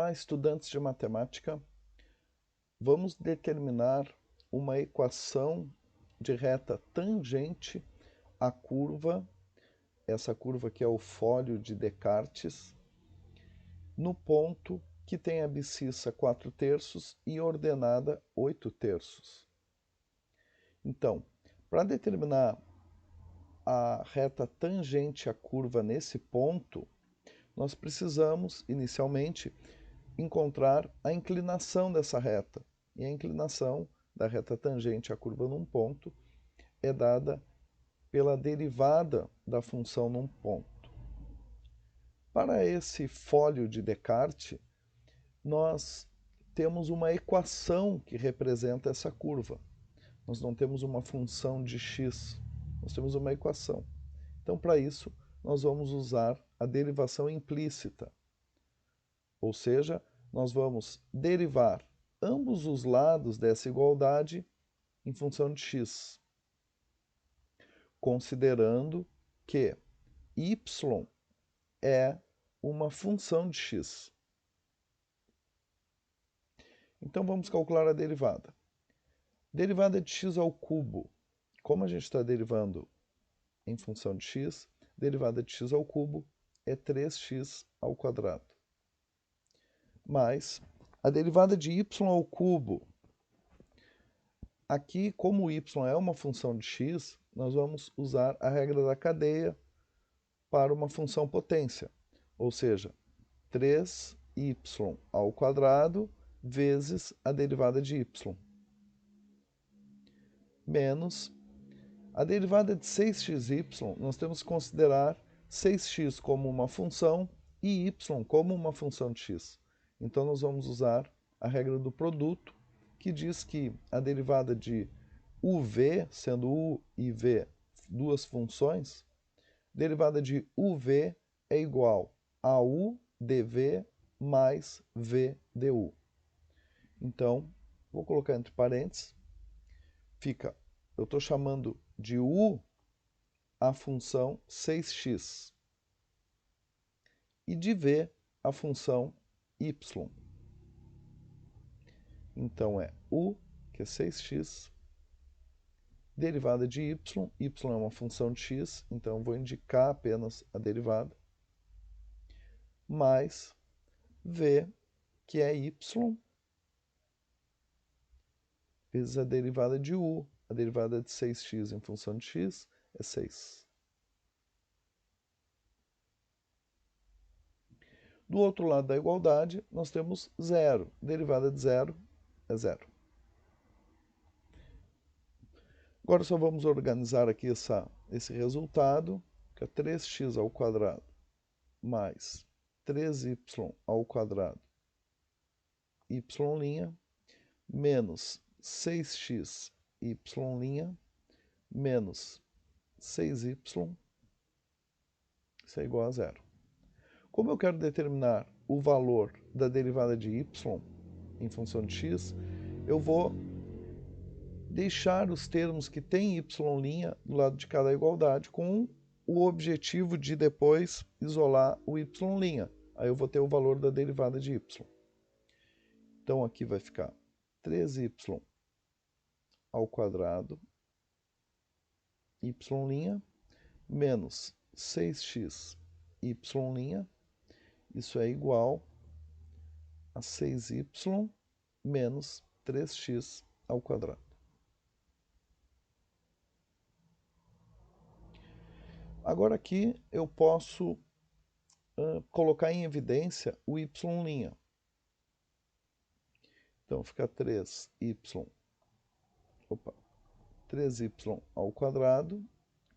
Olá, estudantes de matemática. Vamos determinar uma equação de reta tangente à curva, essa curva que é o fólio de Descartes, no ponto que tem abscissa 4/3 e ordenada 8/3. Então, para determinar a reta tangente à curva nesse ponto, nós precisamos, inicialmente, encontrar a inclinação dessa reta. E a inclinação da reta tangente à curva num ponto é dada pela derivada da função num ponto. Para esse fólio de Descartes, nós temos uma equação que representa essa curva. Nós não temos uma função de x, nós temos uma equação. Então, para isso, nós vamos usar a derivação implícita. Ou seja, nós vamos derivar ambos os lados dessa igualdade em função de x, considerando que y é uma função de x. Então vamos calcular a derivada. Derivada de x ao cubo. Como a gente está derivando em função de x, derivada de x ao cubo é 3x ao quadrado. Mais a derivada de y ao cubo. Aqui, como y é uma função de x, nós vamos usar a regra da cadeia para uma função potência, ou seja, 3y ao quadrado vezes a derivada de y, menos a derivada de 6xy, nós temos que considerar 6x como uma função e y como uma função de x. Então, nós vamos usar a regra do produto, que diz que a derivada de uv, sendo u e v duas funções, derivada de uv é igual a u dv mais v du. Então, vou colocar entre parênteses, fica, eu estou chamando de u a função 6x e de v a função y. Então, é u, que é 6x, derivada de y é uma função de x, então vou indicar apenas a derivada, mais v, que é y, vezes a derivada de u, a derivada de 6x em função de x é 6. Do outro lado da igualdade, nós temos zero. Derivada de zero é zero. Agora só vamos organizar aqui esse resultado, que é 3x ao quadrado mais 3y ao quadrado y' menos 6x y' menos 6y, isso é igual a zero. Como eu quero determinar o valor da derivada de y em função de x, eu vou deixar os termos que têm y' do lado de cada igualdade com o objetivo de depois isolar o y'. Aí eu vou ter o valor da derivada de y. Então aqui vai ficar 3y ao quadrado y' menos 6x y', isso é igual a 6y menos 3x ao quadrado. Agora aqui eu posso colocar em evidência o y'. Então fica 3y ao quadrado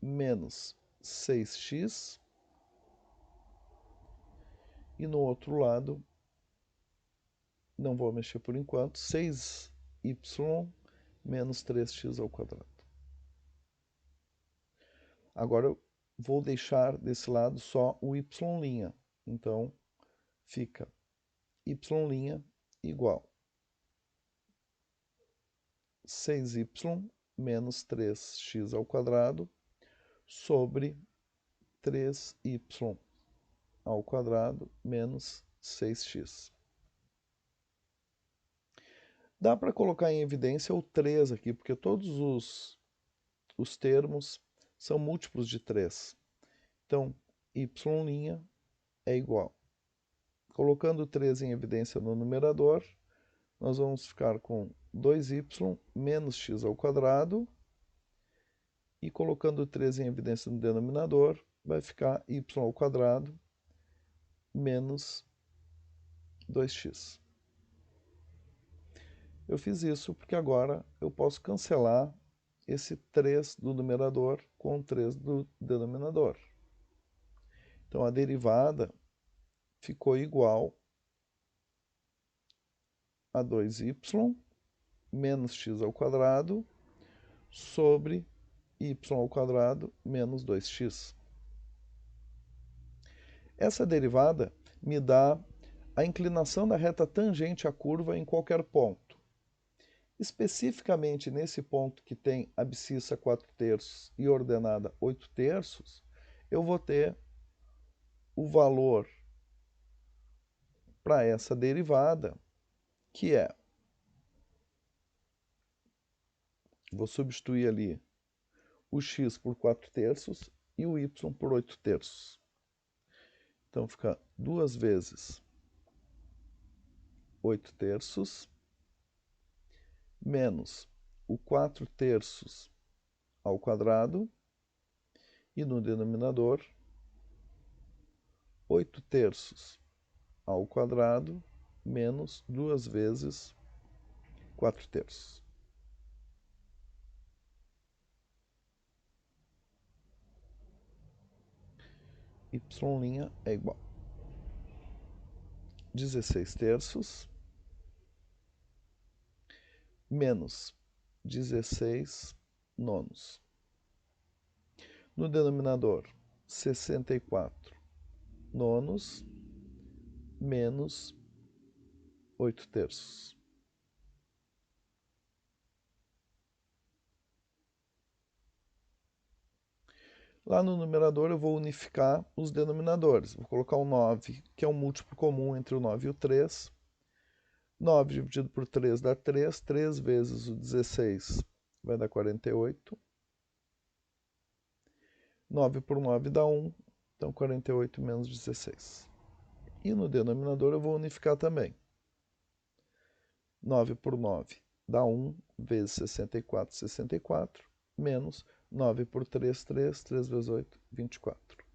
menos 6x. E no outro lado, não vou mexer por enquanto, 6y menos 3x ao quadrado. Agora eu vou deixar desse lado só o y'. Então, fica y' igual 6y menos 3x ao quadrado sobre 3y ao quadrado menos 6x. Dá para colocar em evidência o 3 aqui, porque todos os termos são múltiplos de 3. Então, y' é igual. Colocando 3 em evidência no numerador, nós vamos ficar com 2y menos x ao quadrado, e colocando 3 em evidência no denominador, vai ficar y ao quadrado menos 2x. Eu fiz isso porque agora eu posso cancelar esse 3 do numerador com o 3 do denominador. Então, a derivada ficou igual a 2y menos x ao quadrado sobre y ao quadrado menos 2x. Essa derivada me dá a inclinação da reta tangente à curva em qualquer ponto. Especificamente nesse ponto que tem abscissa 4/3 e ordenada 8/3, eu vou ter o valor para essa derivada, que é, vou substituir ali o x por 4/3 e o y por 8/3. Então fica 2 vezes 8/3 menos o 4/3 ao quadrado, e no denominador 8/3 ao quadrado menos 2 vezes 4/3. Y' é igual a 16/3 menos 16/9. No denominador, 64/9 menos 8/3. Lá no numerador eu vou unificar os denominadores. Vou colocar o 9, que é um múltiplo comum entre o 9 e o 3. 9 dividido por 3 dá 3. 3 vezes o 16 vai dar 48. 9 por 9 dá 1. Então, 48 menos 16. E no denominador eu vou unificar também. 9 por 9 dá 1 vezes 64, 64, menos 9 por 3, 3, 3 vezes 8, 24.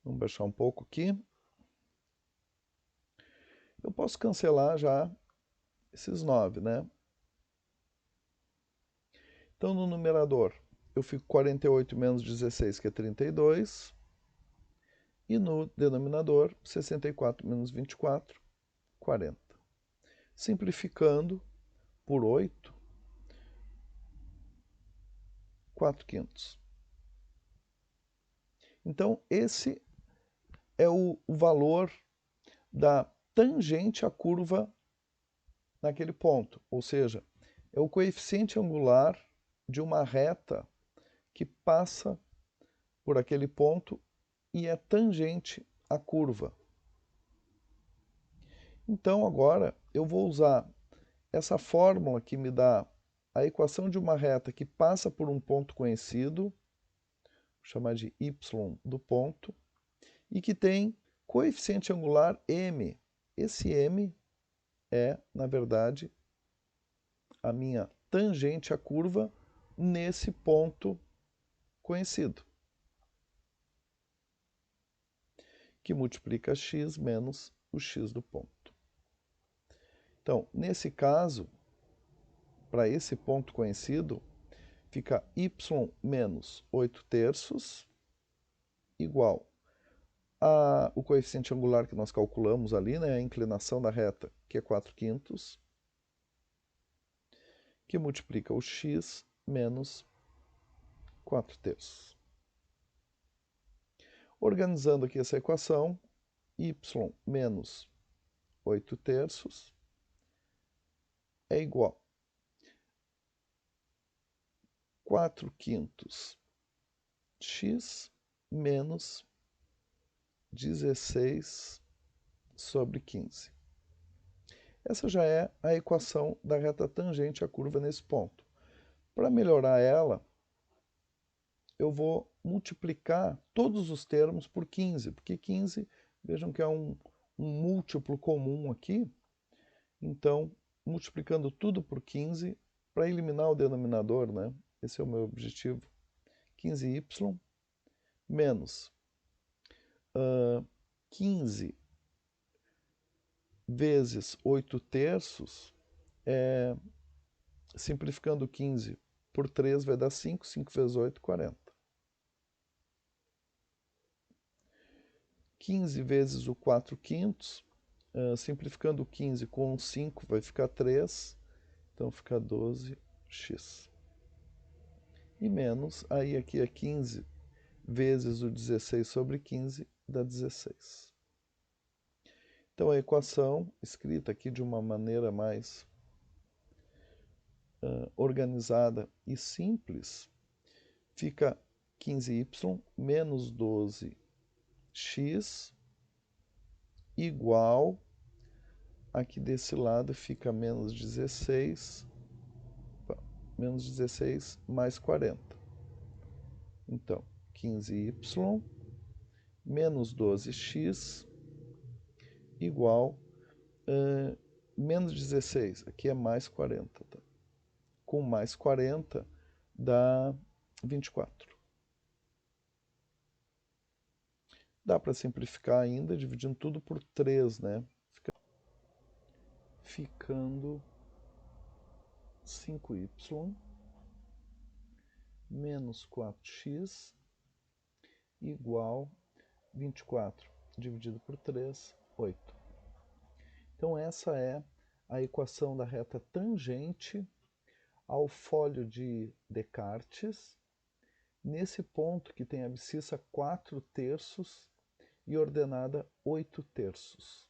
Vamos baixar um pouco aqui. Eu posso cancelar já esses 9, né? Então, no numerador, eu fico 48 menos 16, que é 32. E no denominador, 64 menos 24, 40. Simplificando por 8, 4/5. Então, esse é o valor da tangente à curva naquele ponto, ou seja, é o coeficiente angular de uma reta que passa por aquele ponto e é tangente à curva. Então, agora, eu vou usar essa fórmula que me dá a equação de uma reta que passa por um ponto conhecido, vou chamar de y do ponto, e que tem coeficiente angular m. Esse m é, na verdade, a minha tangente à curva nesse ponto conhecido, que multiplica x menos o x do ponto. Então, nesse caso, para esse ponto conhecido, fica y menos 8/3 igual o coeficiente angular que nós calculamos ali, né, a inclinação da reta, que é 4/5, que multiplica o x menos 4/3. Organizando aqui essa equação, y menos 8/3 é igual a 4/5 x menos 16 sobre 15. Essa já é a equação da reta tangente à curva nesse ponto. Para melhorar ela, eu vou multiplicar todos os termos por 15, porque 15, vejam que é um múltiplo comum aqui. Então, multiplicando tudo por 15, para eliminar o denominador, né? Esse é o meu objetivo. 15y menos 15 vezes 8 terços, simplificando 15 por 3 vai dar 5, 5 vezes 8, 40. 15 vezes o 4 quintos, simplificando 15 com 5 vai ficar 3, então fica 12x. E menos, aí aqui é 15 vezes o 16 sobre 15, dá 16. Então a equação, escrita aqui de uma maneira mais organizada e simples, fica 15y menos 12x igual, aqui desse lado fica menos 16 mais 40. Então, 15y menos 12x igual menos 16, aqui é mais 40. Tá? Com mais 40 dá 24. Dá para simplificar ainda, dividindo tudo por 3, né? Ficando 5y menos 4x igual 24 dividido por 3, 8. Então essa é a equação da reta tangente ao fólio de Descartes, nesse ponto que tem abscissa 4 terços e ordenada 8 terços.